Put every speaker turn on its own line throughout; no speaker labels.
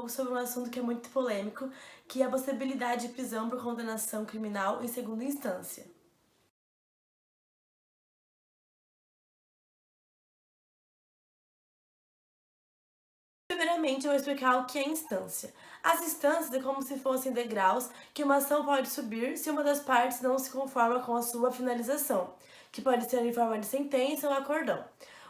pouco sobre um assunto que é muito polêmico, que é a possibilidade de prisão por condenação criminal em segunda instância. Primeiramente, eu vou explicar o que é instância. As instâncias é como se fossem degraus que uma ação pode subir se uma das partes não se conforma com a sua finalização, que pode ser em forma de sentença ou acordão.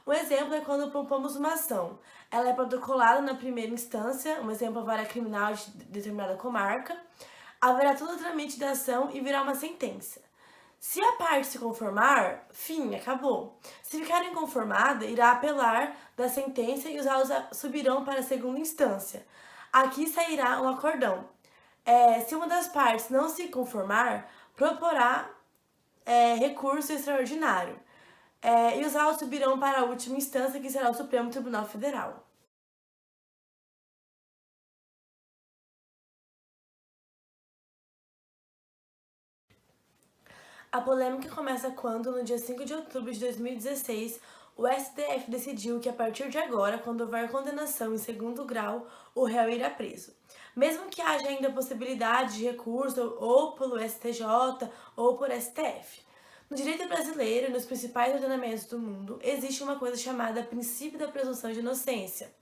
Um exemplo é quando propomos uma ação. Ela é protocolada na primeira instância, um exemplo, a vara criminal de determinada comarca. Haverá todo o trâmite da ação e virá uma sentença. Se a parte se conformar, fim, acabou. Se ficar inconformada, irá apelar da sentença e os autos subirão para a segunda instância. Aqui sairá um acordão. Se uma das partes não se conformar, proporá recurso extraordinário. E os autos subirão para a última instância, que será o Supremo Tribunal Federal. A polêmica começa quando, no dia 5 de outubro de 2016, o STF decidiu que a partir de agora, quando houver condenação em segundo grau, o réu irá preso. Mesmo que haja ainda a possibilidade de recurso ou pelo STJ ou por STF. No direito brasileiro e nos principais ordenamentos do mundo, existe uma coisa chamada princípio da presunção de inocência.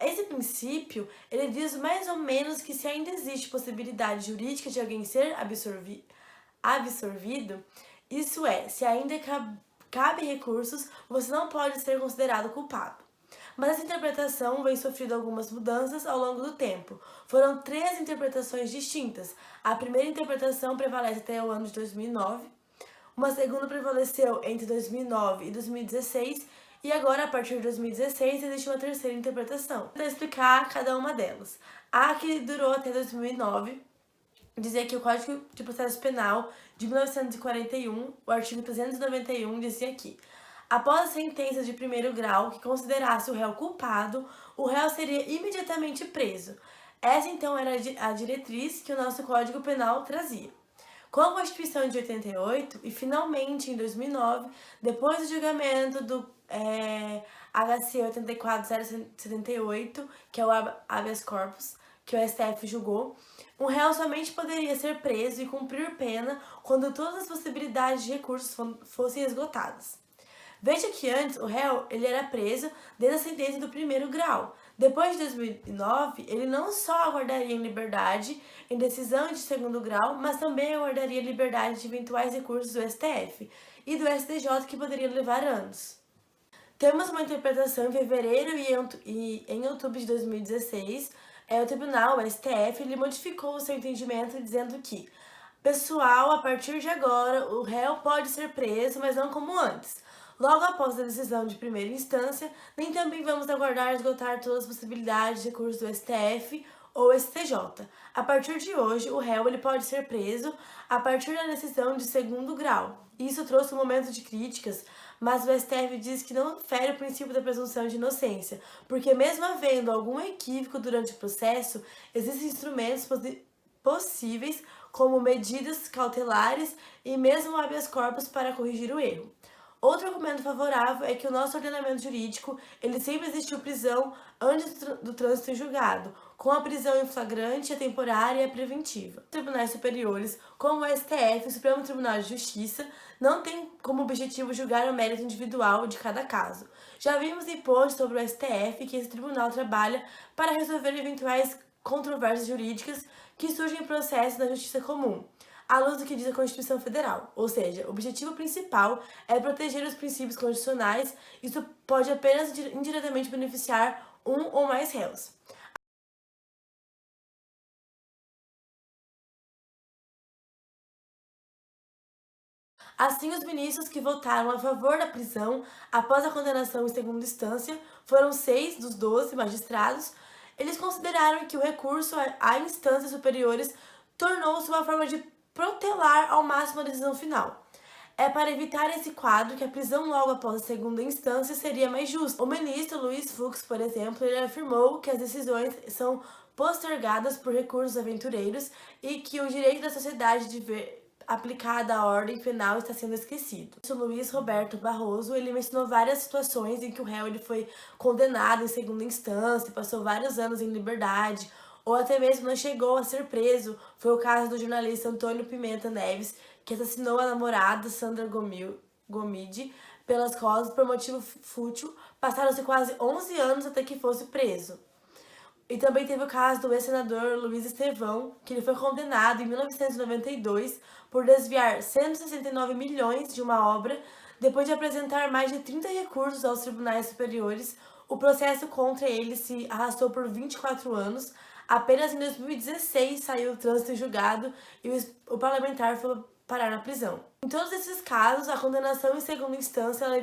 Esse princípio, ele diz mais ou menos que se ainda existe possibilidade jurídica de alguém ser absorvido, isso é, se ainda cabe recursos, você não pode ser considerado culpado. Mas essa interpretação vem sofrendo algumas mudanças ao longo do tempo. Foram 3 interpretações distintas. A primeira interpretação prevalece até o ano de 2009, uma segunda prevaleceu entre 2009 e 2016, e agora, a partir de 2016, existe uma terceira interpretação. Vou explicar cada uma delas. A que durou até 2009 dizia que o Código de Processo Penal de 1941, o artigo 391, dizia que, após a sentença de primeiro grau que considerasse o réu culpado, o réu seria imediatamente preso. Essa, então, era a diretriz que o nosso Código Penal trazia. Com a Constituição de 88 e, finalmente, em 2009, depois do julgamento do HC 84078, que é o habeas corpus, que o STF julgou, um réu somente poderia ser preso e cumprir pena quando todas as possibilidades de recursos fossem esgotadas. Veja que antes o réu ele era preso desde a sentença do primeiro grau. Depois de 2009, ele não só aguardaria em liberdade em decisão de segundo grau, mas também aguardaria liberdade de eventuais recursos do STF e do STJ que poderiam levar anos. Temos uma interpretação em fevereiro e em outubro de 2016, o tribunal, o STF, ele modificou o seu entendimento dizendo que, pessoal, a partir de agora, o réu pode ser preso, mas não como antes. Logo após a decisão de primeira instância, nem também vamos aguardar esgotar todas as possibilidades de recurso do STF ou STJ. A partir de hoje, o réu ele pode ser preso a partir da decisão de segundo grau. Isso trouxe um momento de críticas, mas o STF diz que não fere o princípio da presunção de inocência, porque mesmo havendo algum equívoco durante o processo, existem instrumentos possíveis, como medidas cautelares e mesmo habeas corpus para corrigir o erro. Outro argumento favorável é que o nosso ordenamento jurídico, ele sempre existiu prisão antes do trânsito em julgado, com a prisão em flagrante, a temporária e a preventiva. Tribunais superiores, como o STF e o Supremo Tribunal de Justiça, não têm como objetivo julgar o mérito individual de cada caso. Já vimos em post sobre o STF que esse tribunal trabalha para resolver eventuais controvérsias jurídicas que surgem em processos da justiça comum, à luz do que diz a Constituição Federal, ou seja, o objetivo principal é proteger os princípios constitucionais, isso pode apenas indiretamente beneficiar um ou mais réus. Assim, os ministros que votaram a favor da prisão após a condenação em segunda instância foram 6 dos 12 magistrados. Eles consideraram que o recurso a instâncias superiores tornou-se uma forma de protelar ao máximo a decisão final. É para evitar esse quadro que a prisão logo após a segunda instância seria mais justa. O ministro Luiz Fux, por exemplo, ele afirmou que as decisões são postergadas por recursos aventureiros e que o direito da sociedade de ver aplicada à ordem penal está sendo esquecido. O Luiz Roberto Barroso, ele mencionou várias situações em que o réu ele foi condenado em segunda instância, passou vários anos em liberdade, ou até mesmo não chegou a ser preso. Foi o caso do jornalista Antônio Pimenta Neves, que assassinou a namorada Sandra Gomide pelas costas por motivo fútil. Passaram-se quase 11 anos até que fosse preso. E também teve o caso do ex-senador Luiz Estevão, que ele foi condenado em 1992 por desviar 169 milhões de uma obra. Depois de apresentar mais de 30 recursos aos tribunais superiores, o processo contra ele se arrastou por 24 anos. Apenas em 2016 saiu o trânsito em julgado e o parlamentar foi parar na prisão. Em todos esses casos, a condenação em segunda instância ela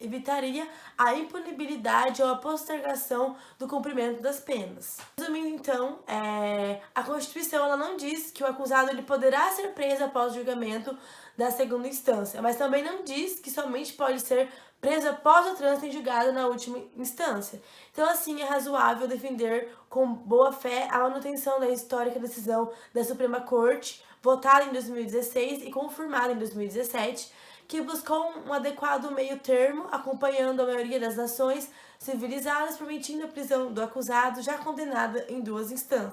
evitaria a impunibilidade ou a postergação do cumprimento das penas. Resumindo, então, a Constituição ela não diz que o acusado ele poderá ser preso após o julgamento da segunda instância, mas também não diz que somente pode ser preso após o trânsito em julgado na última instância. Então, assim, é razoável defender com boa fé a manutenção da histórica decisão da Suprema Corte, votada em 2016 e confirmada em 2017, que buscou um adequado meio termo, acompanhando a maioria das nações civilizadas, permitindo a prisão do acusado já condenado em duas instâncias.